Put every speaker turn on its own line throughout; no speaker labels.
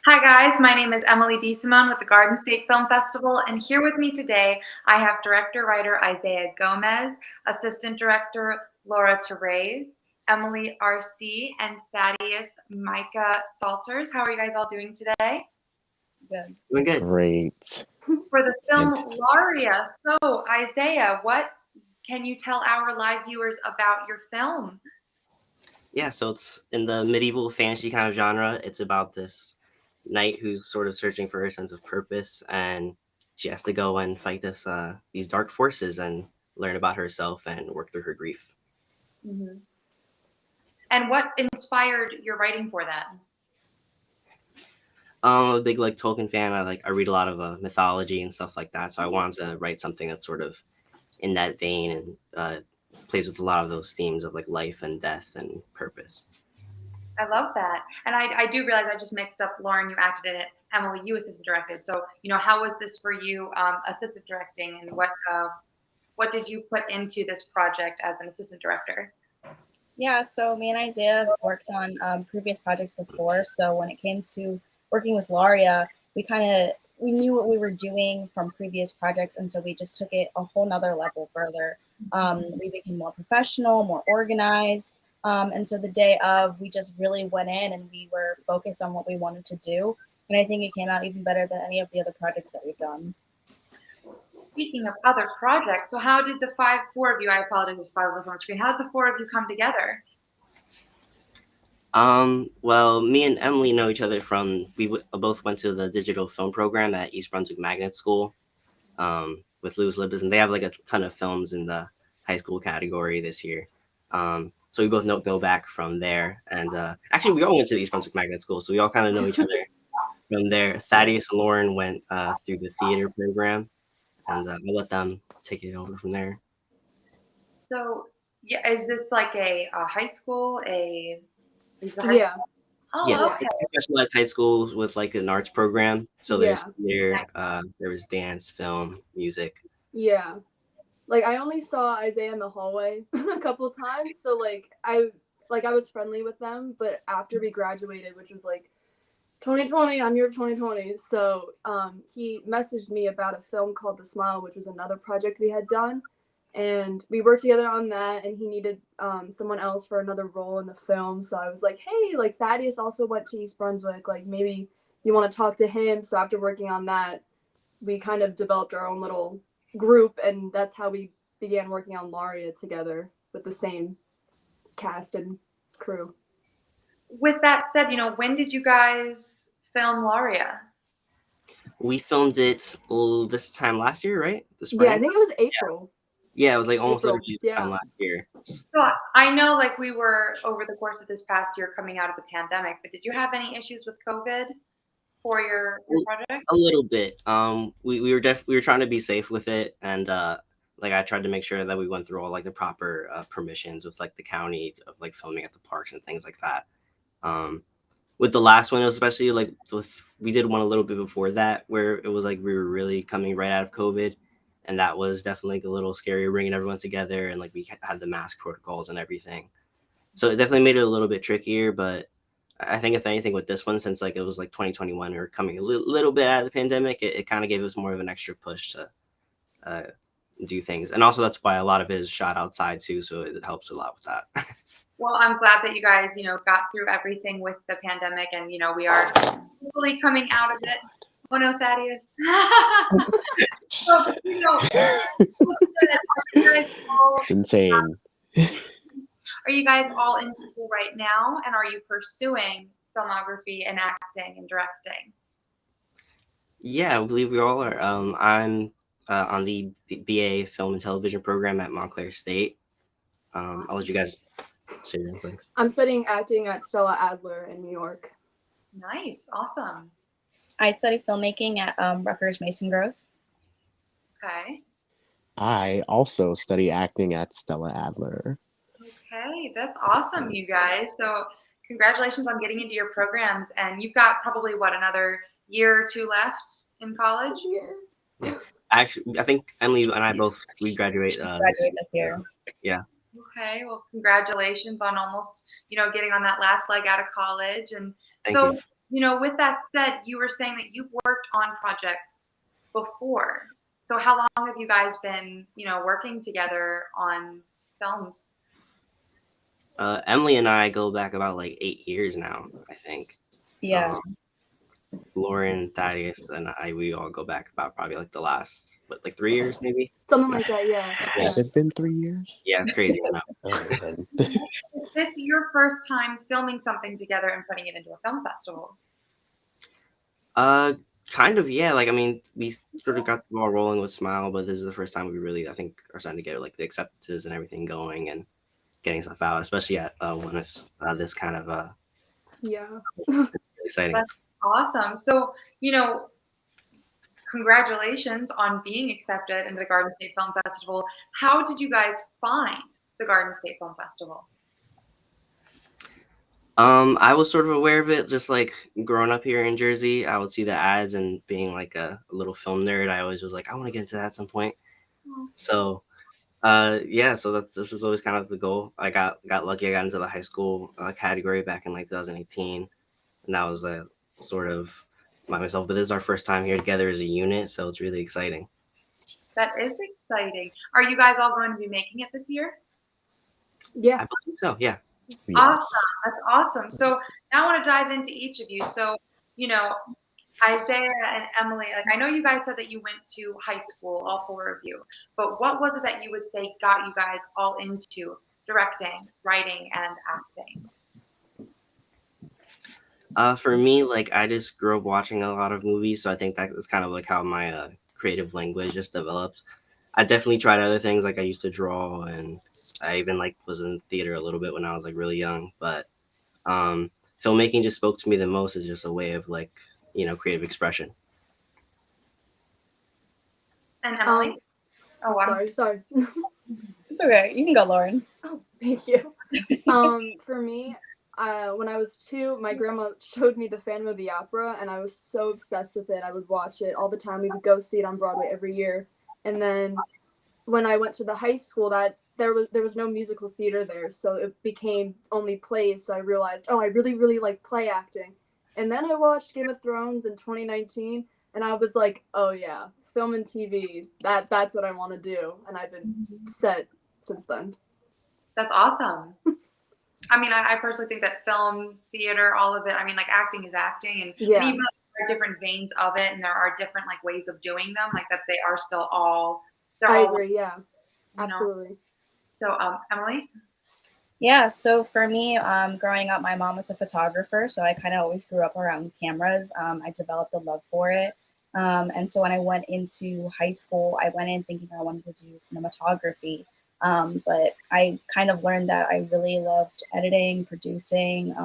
Hi guys, my name is Emily DeSimone with the Garden State Film Festival, and here with me today I have director-writer Isaiah Gomez, assistant director Laura Therese, Emily RC, and Thaddeus Micah Salters. How are you guys all doing today?
Good.
Doing good.
Great.
For the film
Fantastic.
Laria, so Isaiah, what can you tell our live viewers about your film?
Yeah, so it's in the medieval fantasy kind of genre. It's about this knight who's sort of searching for her sense of purpose, and she has to go and fight these dark forces and learn about herself and work through her grief.
Mm-hmm. And what inspired your writing for that?
I'm a big Tolkien fan. I read a lot of mythology and stuff like that, so I wanted to write something that's sort of in that vein and plays with a lot of those themes of life and death and purpose.
I love that. And I do realize I just mixed up. Lauren, you acted in it. Emily, you assistant directed. So, how was this for you, assistant directing, and what did you put into this project as an assistant director?
Yeah, so me and Isaiah have worked on previous projects before. So when it came to working with Laria, we knew what we were doing from previous projects, and so we just took it a whole nother level further. We became more professional, more organized. And so the day of, we just really went in and we were focused on what we wanted to do. And I think it came out even better than any of the other projects that we've done.
Speaking of other projects, so how did the four of you, I apologize, there's five of us on screen, how did the four of you come together?
Well, me and Emily know each other from, both went to the digital film program at East Brunswick Magnet School with Louis Lippes, and they have a ton of films in the high school category this year. So we both go back from there. And actually, we all went to the East Brunswick Magnet School, so we all kind of know each other from there. Thaddeus and Lauren went through the theater program, and I'll let them take it over from there.
So, yeah, is this like a high school?
Yeah.
Oh,
Yeah,
okay.
specialized high schools with an arts program. So there's theater, there was dance, film, music.
Yeah. I only saw Isaiah in the hallway a couple times. So I was friendly with them, but after we graduated, which was 2020, I'm year of 2020. So he messaged me about a film called The Smile, which was another project we had done. And we worked together on that, and he needed someone else for another role in the film. So I was like, hey, Thaddeus also went to East Brunswick. Maybe you want to talk to him. So after working on that, we kind of developed our own little group, and that's how we began working on Laria together with the same cast and crew.
With that said, when did you guys film Laria?
We filmed it this time last year, right? The spring?
Yeah, I think it was April.
Yeah, it was almost
April,
literally this time last year.
So I know we were over the course of this past year coming out of the pandemic, but did you have any issues with COVID for your project?
A little bit. We were trying to be safe with it, and I tried to make sure that we went through all the proper permissions with the county of filming at the parks and things like that. With the last one, especially we did one a little bit before that where it was we were really coming right out of COVID, and that was definitely a little scary, bringing everyone together, and we had the mask protocols and everything. So it definitely made it a little bit trickier, but I think if anything with this one, since it was 2021, we were coming a little bit out of the pandemic, it kind of gave us more of an extra push to do things. And also that's why a lot of it is shot outside too, so it helps a lot with that.
Well, I'm glad that you guys, got through everything with the pandemic, and we are hopefully coming out of it. Oh no, Thaddeus. So,
It's insane.
Are you guys all in school right now, and are you pursuing filmography and acting and directing?
Yeah, I believe we all are. I'm on the BA Film and Television program at Montclair State.
Awesome.
I'll let you guys say your things.
I'm studying acting at Stella Adler in New York.
Nice, awesome.
I study filmmaking at Rutgers Mason Gross.
Okay.
I also study acting at Stella Adler.
Okay, that's awesome, you guys. So congratulations on getting into your programs, and you've got probably another year or two left in college?
Yeah.
Actually, I think Emily and I we graduate
this year.
Yeah.
Okay, well, congratulations on almost, getting on that last leg out of college. And
Thank
so,
you.
with that said, you were saying that you've worked on projects before. So how long have you guys been, working together on films?
Emily and I go back about like 8 years now, I think.
Yeah.
Lauren, Thaddeus, and we all go back about probably like the last, like 3 years maybe?
Something like that, yeah.
Has it been 3 years?
Yeah, it's crazy. I know.
Oh, man.
Is this your first time filming something together and putting it into a film festival?
Kind of, yeah. Like, I mean, we sort of got the ball rolling with Smile, but this is the first time we really, I think, are starting to get like the acceptances and everything going and getting stuff out, especially at when it's this kind of
Yeah.
exciting.
That's awesome. So, congratulations on being accepted into the Garden State Film Festival. How did you guys find the Garden State Film Festival?
I was sort of aware of it, just like growing up here in Jersey. I would see the ads, and being like a little film nerd, I always was like, I want to get into that at some point. So, yeah. So this is always kind of the goal. I got lucky. I got into the high school category back in like 2018, and that was sort of by myself. But this is our first time here together as a unit, so it's really exciting.
That is exciting. Are you guys all going to be making it this year?
Yeah.
I believe so. Yeah.
Yes.
Awesome. That's awesome. So now I want to dive into each of you. So, Isaiah and Emily, like I know you guys said that you went to high school, all four of you, but what was it that you would say got you guys all into directing, writing, and acting?
For me, like I just grew up watching a lot of movies, so I think that was kind of like how my creative language just developed. I definitely tried other things, like I used to draw, and I even like was in theater a little bit when I was like really young. But filmmaking just spoke to me the most as just a way of like creative expression.
And Emily?
Sorry.
It's okay. You can go, Lauren.
Oh, thank you. For me, when I was 2, my grandma showed me The Phantom of the Opera, and I was so obsessed with it. I would watch it all the time. We would go see it on Broadway every year. And then when I went to the high school, that there was no musical theater there, so it became only plays. So I realized, I really, really like play acting. And then I watched Game of Thrones in 2019, and I was like, oh yeah, film and TV, that's what I want to do. And I've been set since then.
That's awesome. I mean, I personally think that film, theater, all of it, I mean, like acting is acting, and
Yeah.
even though there are different veins of it and there are different like ways of doing them, like that they are still all,
I agree, yeah.
you know?
Absolutely.
So, Emily?
Yeah, so for me, growing up, my mom was a photographer, so I kind of always grew up around cameras. I developed a love for it. And so when I went into high school, I went in thinking I wanted to do cinematography. But I kind of learned that I really loved editing, producing,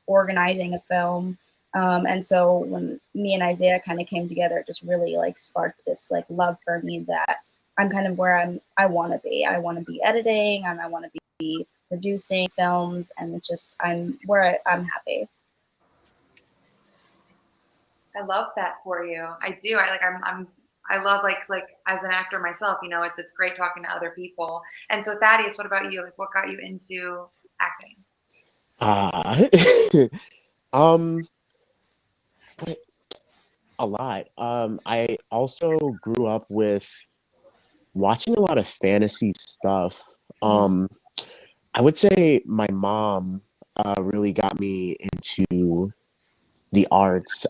organizing a film. And so when me and Isaiah kind of came together, it just really like sparked this like love for me that I'm kind of where I want to be. I want to be editing and I want to be producing films, and it's just I'm I'm happy.
I love that for you. I do. I love like as an actor myself, it's great talking to other people. And so Thaddeus, what about you? Like what got you into acting?
A lot. I also grew up with watching a lot of fantasy stuff. I would say my mom really got me into the arts.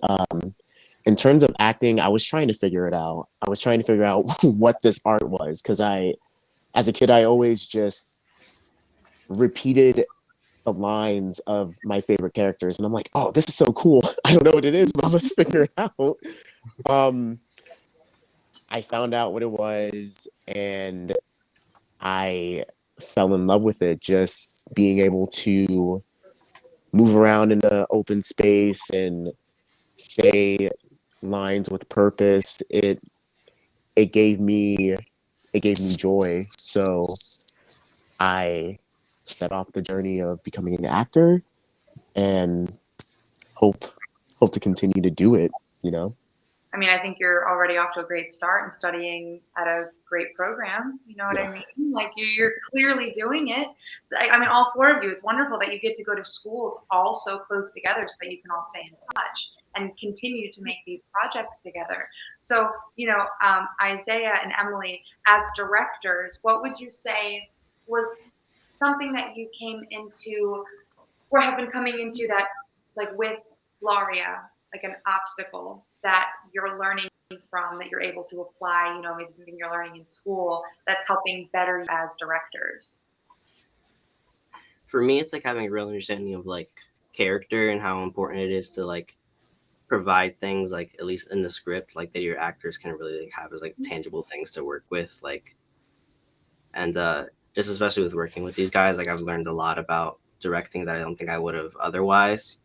In terms of acting, I was trying to figure it out. I was trying to figure out what this art was, because as a kid, I always just repeated the lines of my favorite characters, and I'm like, oh, this is so cool. I don't know what it is, but I'm gonna figure it out. I found out what it was, and I fell in love with it. Just being able to move around in the open space and say lines with purpose. It gave me joy. So I set off the journey of becoming an actor, and hope to continue to do it.
I mean, I think you're already off to a great start and studying at a great program. You know what I mean? Like you're clearly doing it. So, I mean, all four of you, it's wonderful that you get to go to schools all so close together so that you can all stay in touch and continue to make these projects together. So, Isaiah and Emily, as directors, what would you say was something that you came into or have been coming into that, like with Laria, like an obstacle that you're learning from that you're able to apply, maybe something you're learning in school that's helping better you as directors?
For me, it's like having a real understanding of like character and how important it is to like provide things like at least in the script like that your actors can really like, have as like tangible things to work with, like, and just especially with working with these guys, like I've learned a lot about directing that I don't think I would have otherwise.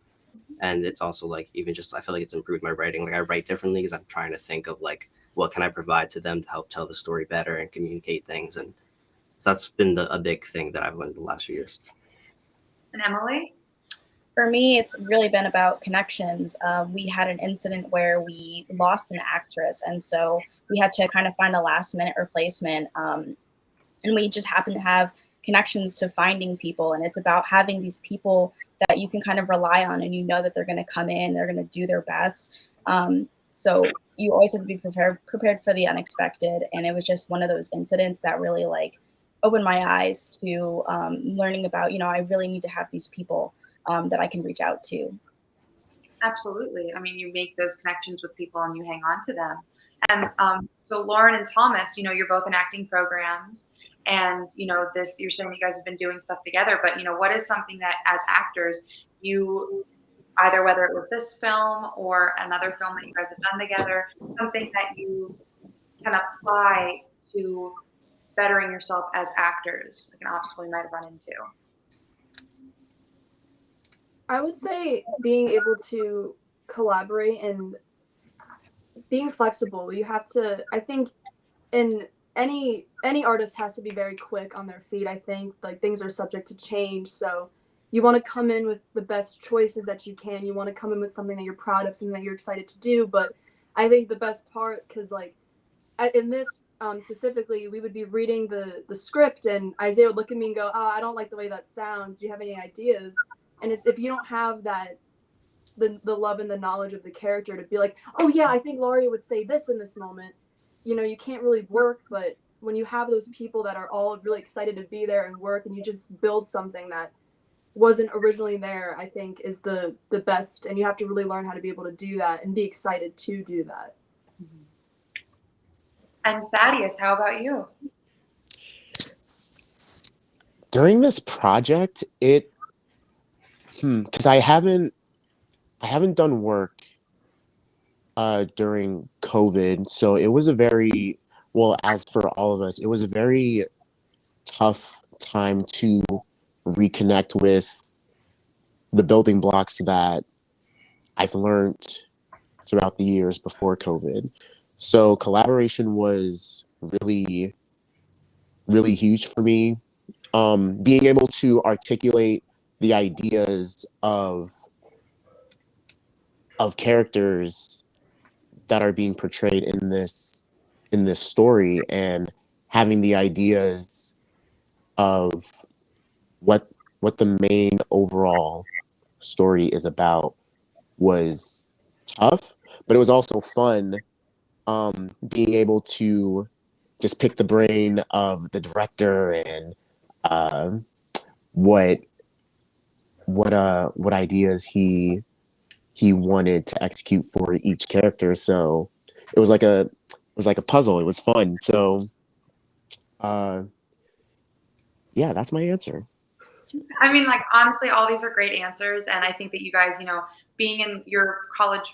And it's also like even just I feel like it's improved my writing. Like I write differently because I'm trying to think of like what can I provide to them to help tell the story better and communicate things. And so that's been a big thing that I've learned the last few years.
And Emily?
For me, it's really been about connections. We had an incident where we lost an actress, and so we had to kind of find a last-minute replacement. And we just happen to have connections to finding people, and it's about having these people that you can kind of rely on, and you know that they're going to come in, they're going to do their best. So you always have to be prepared for the unexpected, and it was just one of those incidents that really like opened my eyes to learning about, I really need to have these people that I can reach out to.
Absolutely. I mean, you make those connections with people and you hang on to them. And so Lauren and Thomas, you're both in acting programs, and you're saying you guys have been doing stuff together, but what is something that as actors you either, whether it was this film or another film that you guys have done together, something that you can apply to bettering yourself as actors, like an obstacle you might have run into?
I would say being able to collaborate and being flexible. You have to, I think, in any artist has to be very quick on their feet. I think like things are subject to change, so you want to come in with the best choices that you can. You want to come in with something that you're proud of, something that you're excited to do. But I think the best part, because like in this specifically, we would be reading the script, and Isaiah would look at me and go, "Oh, I don't like the way that sounds. Do you have any ideas?" And it's if you don't have that the love and the knowledge of the character to be like, "Oh yeah, I think Laria would say this in this moment," you can't really work. But when you have those people that are all really excited to be there and work, and you just build something that wasn't originally there, I think is the best. And you have to really learn how to be able to do that and be excited to do that.
And Thaddeus, how about you?
During this project, because I haven't done work during COVID, so it was a very well, as for all of us, it was a very tough time to reconnect with the building blocks that I've learned throughout the years before COVID. So collaboration was really, really huge for me. Being able to articulate the ideas of characters that are being portrayed in this story, and having the ideas of what the main overall story is about was tough, but it was also fun, being able to just pick the brain of the director and uh, what what ideas he wanted to execute for each character. So it was like a puzzle. It was fun. So yeah, that's my answer.
I mean, like, honestly, all these are great answers. And I think that you guys, being in your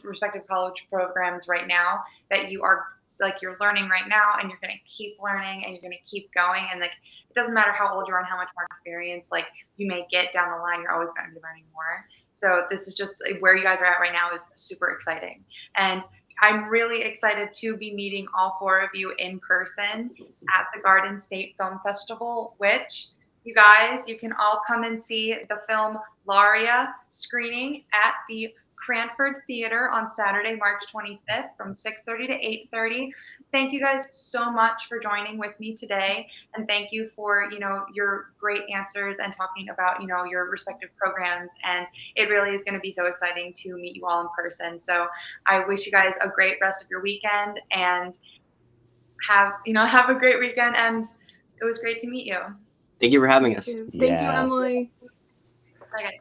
respective college programs right now, that you are like, you're learning right now and you're going to keep learning and you're going to keep going. And like, it doesn't matter how old you are and how much more experience, like you may get down the line, you're always going to be learning more. So this is just where you guys are at right now is super exciting. And I'm really excited to be meeting all four of you in person at the Garden State Film Festival, which you guys, you can all come and see the film Laria screening at the Cranford Theater on Saturday, March 25th from 6:30 to 8:30. Thank you guys so much for joining with me today. And thank you for, your great answers and talking about, your respective programs. And it really is going to be so exciting to meet you all in person. So I wish you guys a great rest of your weekend and have a great weekend. And it was great to meet you.
Thank you for having us.
Thank you,
Yeah.
Emily.
Bye, guys.